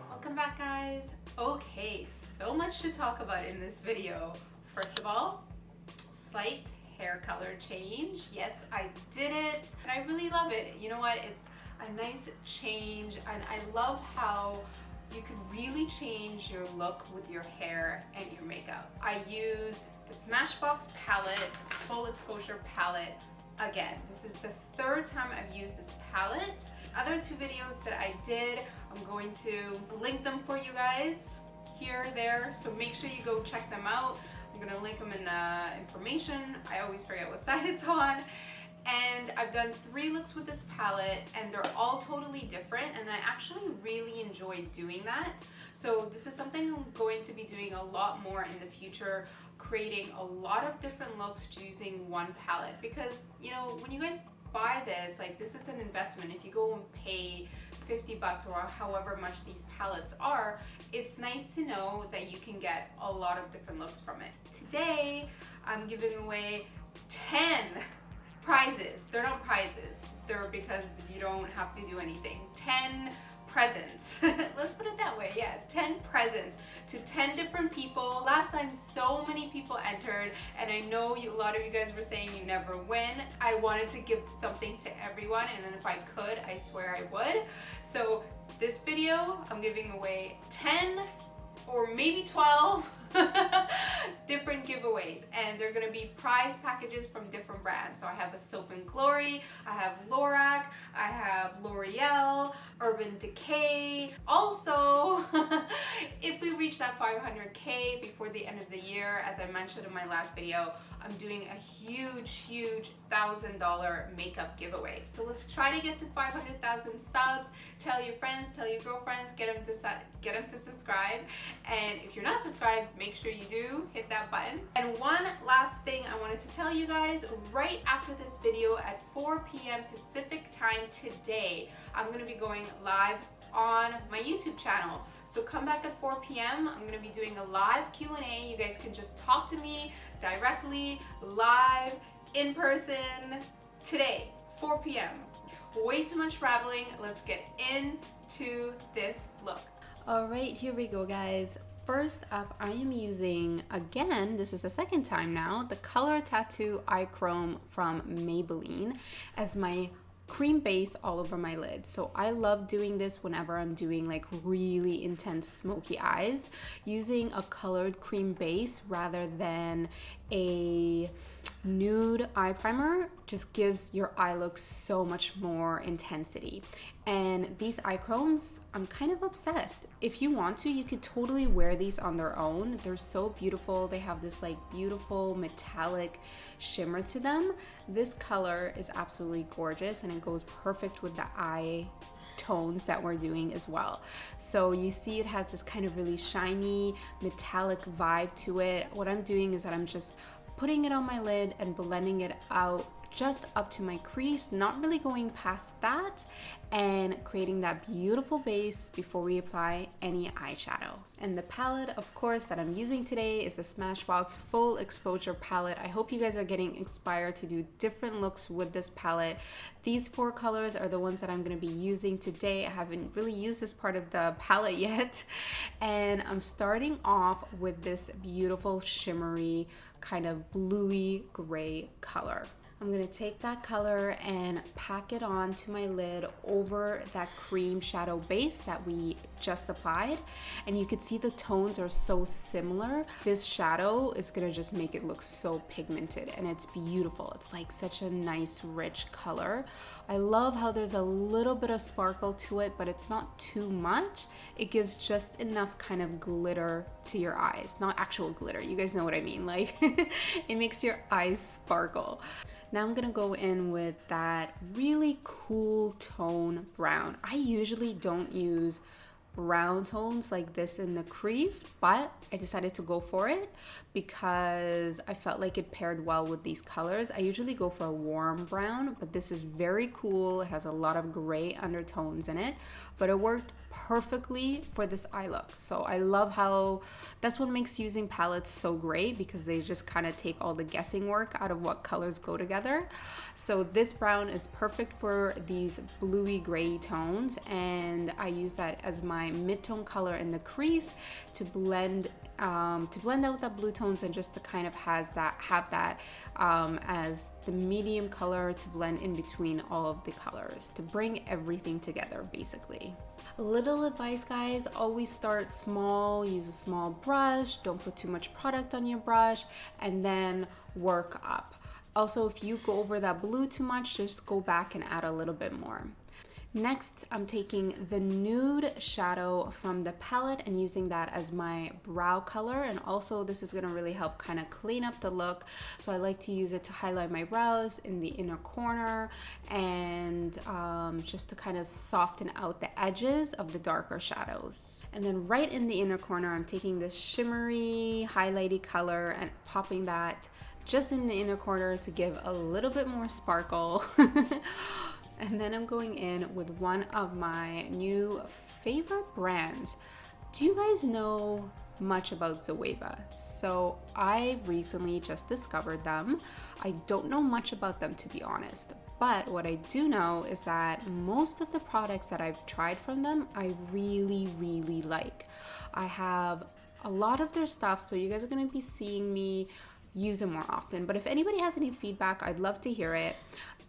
Welcome back, guys. Okay, so much to talk about in this video. First of all, slight hair color change. Yes, I did it and I really love it. You know what? It's a nice change and I love how you can really change your look with your hair and your makeup. I used the Smashbox palette, Full Exposure Palette. Again, this is the third time I've used this palette. Other two videos that I did, I'm going to link them for you guys here, there, so make sure you go check them out. I'm gonna link them in the information. I always forget what side it's on. And I've done 3 looks with this palette and they're all totally different and I actually really enjoy doing that. So this is something I'm going to be doing a lot more in the future, creating a lot of different looks using one palette, because you know, when you guys buy this, like, this is an investment. If you go and pay $50 or however much these palettes are, it's nice to know that you can get a lot of different looks from it. Today I'm giving away 10 prizes. They're not prizes, they're because you don't have to do anything. 10 presents. Let's put it that way. Yeah, 10 presents to 10 different people. Last time so many people entered and I know a lot of you guys were saying you never win. I wanted to give something to everyone and if I could, I swear I would. So this video, I'm giving away 10 or maybe 12 different giveaways, and they're gonna be prize packages from different brands. So I have a Soap and Glory, I have Lorac, I have L'Oreal, Urban Decay. Also, if we reach that 500K before the end of the year, as I mentioned in my last video, I'm doing a huge $1,000 makeup giveaway. So let's try to get to 500,000 subs. Tell your friends, tell your girlfriends, get them to subscribe. And if you're not subscribed, make sure you do hit that button. And one last thing I wanted to tell you guys, right after this video at 4 p.m. Pacific time today, I'm gonna be going live on my YouTube channel. So come back at 4 p.m. I'm gonna be doing a live Q&A. You guys can just talk to me directly, live, in person, today, 4 p.m. Way too much traveling. Let's get into this look. All right, here we go, guys. First up, I am using, again, this is the second time now, the Color Tattoo Eye Chrome from Maybelline as my cream base all over my lid. So I love doing this whenever I'm doing like really intense smoky eyes. Using a colored cream base rather than a nude eye primer just gives your eye look so much more intensity. And these eye chromes, I'm kind of obsessed. If you want to, you could totally wear these on their own. They're so beautiful. They have this like beautiful metallic shimmer to them. This color is absolutely gorgeous and it goes perfect with the eye tones that we're doing as well. So you see it has this kind of really shiny metallic vibe to it. What I'm doing is that I'm just putting it on my lid and blending it out just up to my crease, not really going past that, and creating that beautiful base before we apply any eyeshadow. And the palette, of course, that I'm using today is the Smashbox Full Exposure Palette. I hope you guys are getting inspired to do different looks with this palette. These 4 colors are the ones that I'm going to be using today. I haven't really used this part of the palette yet. And I'm starting off with this beautiful shimmery kind of bluey gray color. I'm gonna take that color and pack it on to my lid over that cream shadow base that we just applied. And you could see the tones are so similar. This shadow is gonna just make it look so pigmented and it's beautiful. It's like such a nice rich color. I love how there's a little bit of sparkle to it, but it's not too much. It gives just enough kind of glitter to your eyes. Not actual glitter, you guys know what I mean. Like, it makes your eyes sparkle. Now I'm gonna go in with that really cool tone brown. I usually don't use brown tones like this in the crease, but I decided to go for it because I felt like it paired well with these colors. I usually go for a warm brown, but this is very cool. It has a lot of gray undertones in it, but it worked perfectly for this eye look. So I love how that's what makes using palettes so great, because they just kind of take all the guessing work out of what colors go together. So this brown is perfect for these bluey gray tones, and I use that as my mid-tone color in the crease to blend out the blue tones, and just to kind of have that as the medium color to blend in between all of the colors, to bring everything together basically. A little advice, guys, always start small, use a small brush, don't put too much product on your brush, and then work up. Also, if you go over that blue too much, just go back and add a little bit more. Next, I'm taking the nude shadow from the palette and using that as my brow color, and also this is going to really help kind of clean up the look. So I like to use it to highlight my brows in the inner corner, and just to kind of soften out the edges of the darker shadows. And then right in the inner corner, I'm taking this shimmery highlighty color and popping that just in the inner corner to give a little bit more sparkle. And then I'm going in with one of my new favorite brands. Do you guys know much about Zoeva? So I recently just discovered them. I don't know much about them, to be honest, but what I do know is that most of the products that I've tried from them, I really, really like. I have a lot of their stuff, so you guys are going to be seeing me use them more often. But if anybody has any feedback, I'd love to hear it.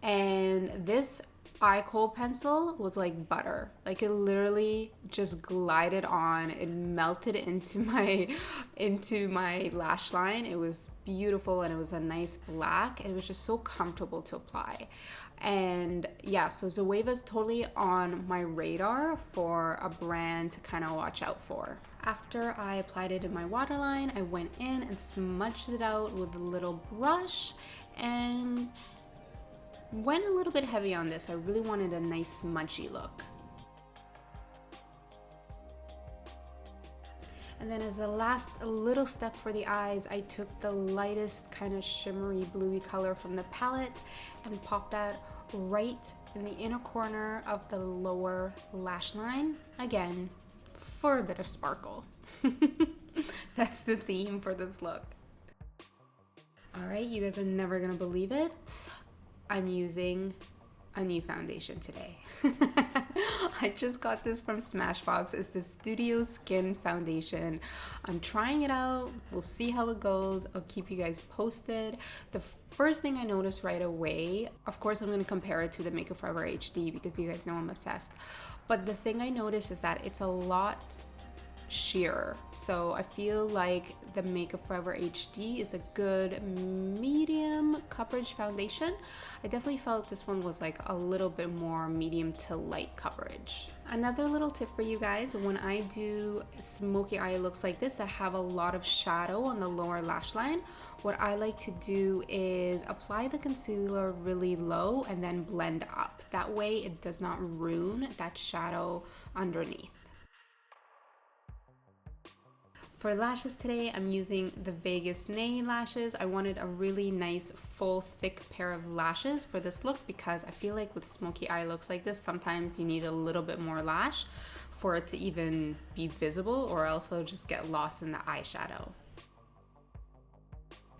And this eye kohl pencil was like butter. Like, it literally just glided on. It melted into my lash line. It was beautiful, and it was a nice black, and it was just so comfortable to apply. And yeah, so Zoeva is totally on my radar for a brand to kind of watch out for. After I applied it in my waterline, I went in and smudged it out with a little brush and went a little bit heavy on this. I really wanted a nice smudgy look. And then as the last little step for the eyes, I took the lightest kind of shimmery bluey color from the palette and popped that right in the inner corner of the lower lash line, again for a bit of sparkle. That's the theme for this look. Alright, you guys are never gonna believe it. I'm using a new foundation today. I just got this from Smashbox. It's the Studio Skin foundation. I'm trying it out. We'll see how it goes. I'll keep you guys posted. The first thing I noticed right away, of course I'm going to compare it to the Makeup Forever HD because you guys know I'm obsessed. But the thing I noticed is that it's a lot sheer. So I feel like the Makeup Forever HD is a good medium coverage foundation. I definitely felt this one was like a little bit more medium to light coverage. Another little tip for you guys, when I do smoky eye looks like this that have a lot of shadow on the lower lash line, what I like to do is apply the concealer really low and then blend up. That way it does not ruin that shadow underneath. For lashes today, I'm using the Vegas Nay lashes. I wanted a really nice, full, thick pair of lashes for this look because I feel like with smoky eye looks like this, sometimes you need a little bit more lash for it to even be visible, or else it'll just get lost in the eyeshadow.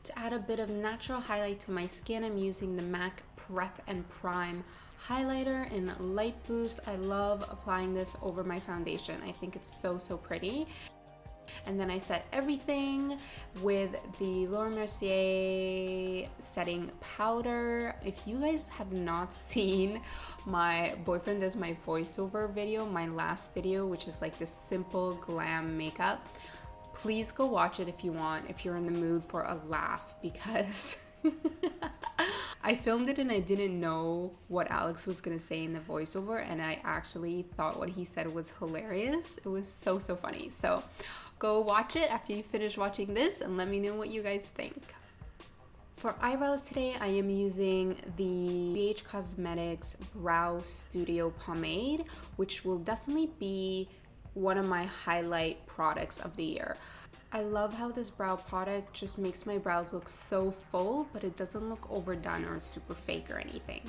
To add a bit of natural highlight to my skin, I'm using the MAC Prep and Prime highlighter in Light Boost. I love applying this over my foundation. I think it's so, so pretty. And then I set everything with the Laura Mercier setting powder. If you guys have not seen my boyfriend does my voiceover video, my last video, which is like this simple glam makeup, please go watch it if you want, if you're in the mood for a laugh, because I filmed it and I didn't know what Alex was gonna say in the voiceover, and I actually thought what he said was hilarious. It was so, so funny. So go watch it after you finish watching this and let me know what you guys think. For eyebrows today, I am using the BH Cosmetics Brow Studio Pomade, which will definitely be one of my highlight products of the year. I love how this brow product just makes my brows look so full, but it doesn't look overdone or super fake or anything.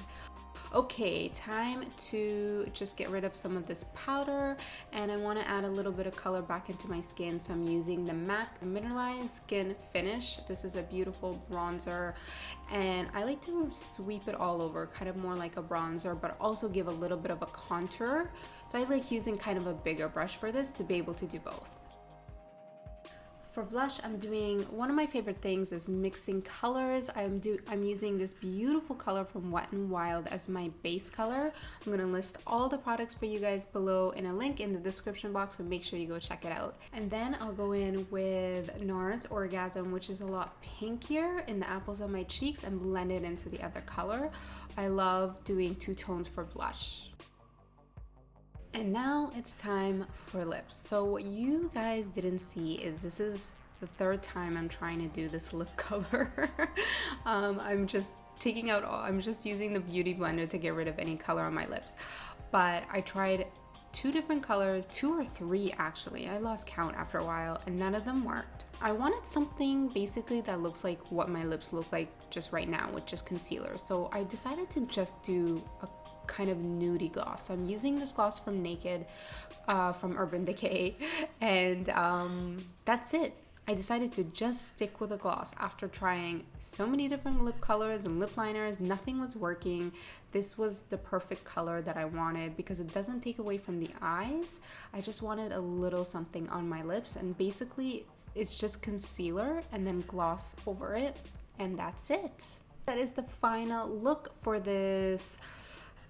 Okay, time to just get rid of some of this powder, and I want to add a little bit of color back into my skin, so I'm using the MAC Mineralized Skin Finish. This is a beautiful bronzer, and I like to sweep it all over, kind of more like a bronzer, but also give a little bit of a contour. So I like using kind of a bigger brush for this to be able to do both. For blush, I'm doing, one of my favorite things is mixing colors. I'm using this beautiful color from Wet n Wild as my base color. I'm gonna list all the products for you guys below in a link in the description box, so make sure you go check it out. And then I'll go in with NARS Orgasm, which is a lot pinkier in the apples of my cheeks, and blend it into the other color. I love doing two tones for blush. And now it's time for lips. So what you guys didn't see is this is the third time I'm trying to do this lip color. I'm just using the Beauty Blender to get rid of any color on my lips. But I tried two different colors, two or three actually. I lost count after a while, and none of them worked. I wanted something basically that looks like what my lips look like just right now, which is concealer. So I decided to just do a kind of nudie gloss. So I'm using this gloss from Naked, from Urban Decay, and that's it. I decided to just stick with a gloss after trying so many different lip colors and lip liners. Nothing was working. This was the perfect color that I wanted because it doesn't take away from the eyes. I just wanted a little something on my lips, and basically it's just concealer and then gloss over it, and that's it. That is the final look for this,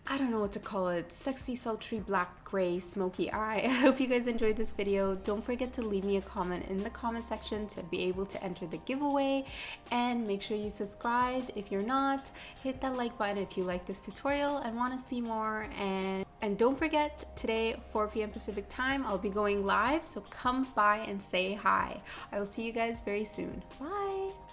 I don't know what to call it, sexy, sultry, black, gray, smoky eye. I hope you guys enjoyed this video. Don't forget to leave me a comment in the comment section to be able to enter the giveaway, and make sure you subscribe if you're not. Hit that like button if you like this tutorial and want to see more, and don't forget, today 4 p.m. Pacific time, I'll be going live, so come by and say hi. I will see you guys very soon. Bye!